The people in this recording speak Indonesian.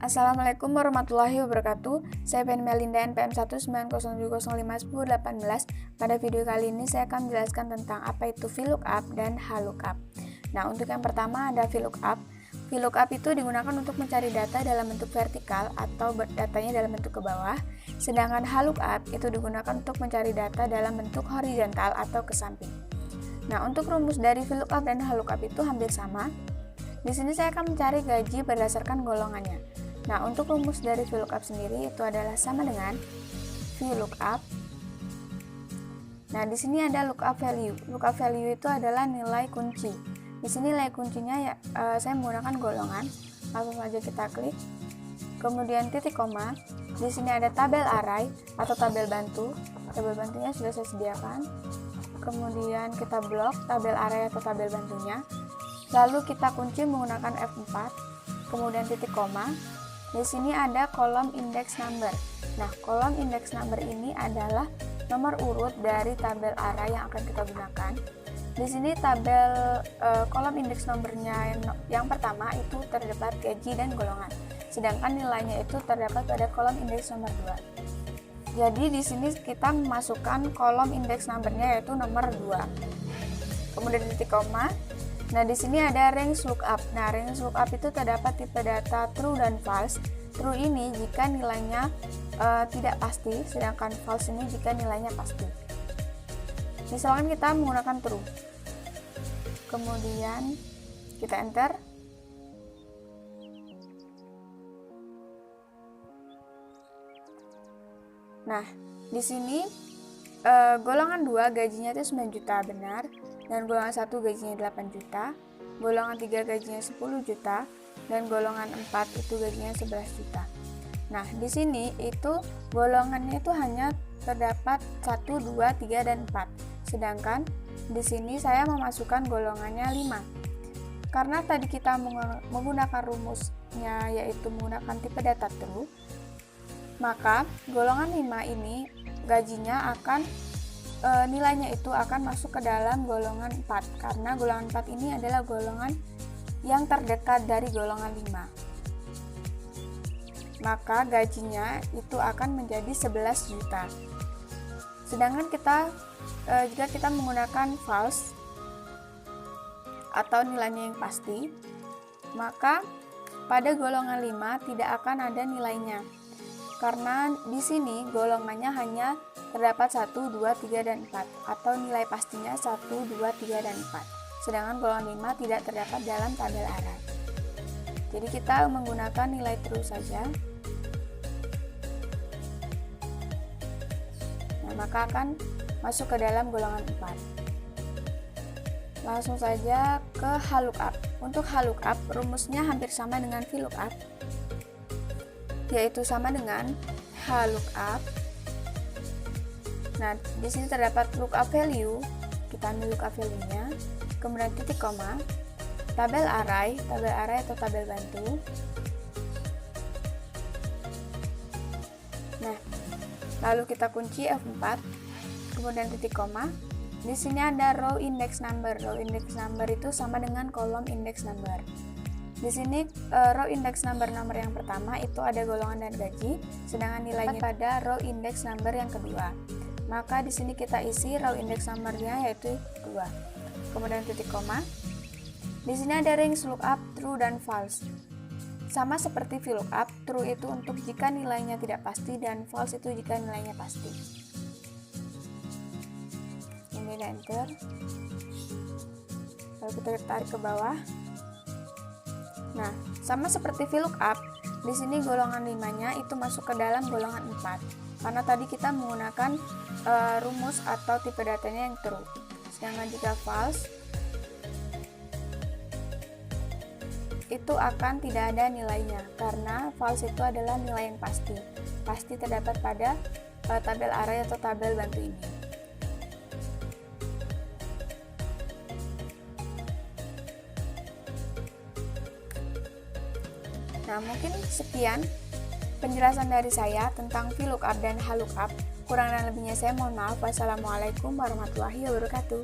Assalamualaikum warahmatullahi wabarakatuh. Saya Ben Melinda NPM 19070510818. Pada video kali ini saya akan menjelaskan tentang apa itu VLOOKUP dan HLOOKUP. Nah, untuk yang pertama ada VLOOKUP. VLOOKUP itu digunakan untuk mencari data dalam bentuk vertikal atau datanya dalam bentuk ke bawah. Sedangkan HLOOKUP itu digunakan untuk mencari data dalam bentuk horizontal atau ke samping. Nah, untuk rumus dari VLOOKUP dan HLOOKUP itu hampir sama. Di sini saya akan mencari gaji berdasarkan golongannya. Nah, untuk rumus dari VLOOKUP sendiri itu adalah sama dengan VLOOKUP. Nah, di sini ada lookup value. Lookup value itu adalah nilai kunci. Di sini nilai kuncinya saya menggunakan golongan. Langsung saja kita klik. Kemudian titik koma. Di sini ada tabel array atau tabel bantu. Tabel bantunya sudah saya sediakan. Kemudian kita blok tabel array atau tabel bantunya. Lalu kita kunci menggunakan F4. Kemudian titik koma. Di sini ada kolom index number. Nah, kolom index number ini adalah nomor urut dari tabel array yang akan kita gunakan. Di sini tabel kolom index numbernya yang pertama itu terdapat gaji dan golongan. Sedangkan nilainya itu terdapat pada kolom index nomor 2. Jadi di sini kita memasukkan kolom index numbernya yaitu nomor 2. Kemudian titik koma. Nah, di sini ada range lookup. Nah, range lookup itu terdapat tipe data true dan false. True ini jika nilainya tidak pasti, sedangkan false ini jika nilainya pasti. Misalkan kita menggunakan true. Kemudian kita enter. Nah, di sini golongan 2 gajinya itu 9 juta benar. Dan golongan 1 gajinya 8 juta, golongan 3 gajinya 10 juta, dan golongan 4 itu gajinya 11 juta. Nah, di sini itu golongannya itu hanya terdapat 1, 2, 3, dan 4. Sedangkan di sini saya memasukkan golongannya 5. Karena tadi kita menggunakan rumusnya yaitu menggunakan tipe data true, maka golongan 5 ini gajinya akan nilainya itu akan masuk ke dalam golongan 4 karena golongan 4 ini adalah golongan yang terdekat dari golongan 5. Maka gajinya itu akan menjadi 11 juta. Sedangkan jika kita menggunakan false atau nilainya yang pasti, maka pada golongan 5 tidak akan ada nilainya. Karena di sini golongannya hanya terdapat 1, 2, 3, dan 4 atau nilai pastinya 1, 2, 3, dan 4. Sedangkan golongan 5 tidak terdapat dalam tabel array. Jadi kita menggunakan nilai true saja. Nah, maka akan masuk ke dalam golongan 4. Langsung saja ke HLOOKUP. Untuk HLOOKUP rumusnya hampir sama dengan VLOOKUP, yaitu sama dengan HLOOKUP. Nah, di sini terdapat lookup value. Kita ambil lookup value-nya, kemudian titik koma, tabel array atau tabel bantu. Nah, lalu kita kunci F4, kemudian titik koma. Di sini ada row index number. Row index number itu sama dengan kolom index number. Di sini row index number nomor yang pertama itu ada golongan dan gaji, sedangkan nilainya pada row index number yang kedua. Maka di sini kita isi row index numbernya yaitu 2. Kemudian titik koma. Di sini ada range lookup true dan false. Sama seperti VLOOKUP, true itu untuk jika nilainya tidak pasti dan false itu jika nilainya pasti. Ini dan enter. Lalu kita tarik ke bawah. Nah, sama seperti VLOOKUP, di sini golongan 5-nya itu masuk ke dalam golongan 4. Karena tadi kita menggunakan rumus atau tipe datanya yang true. Sedangkan jika false, itu akan tidak ada nilainya. Karena false itu adalah nilai yang pasti. Pasti terdapat pada tabel array atau tabel bantu ini. Nah, mungkin sekian penjelasan dari saya tentang VLOOKUP dan HLOOKUP. Kurang dan lebihnya saya mohon maaf. Wassalamualaikum warahmatullahi wabarakatuh.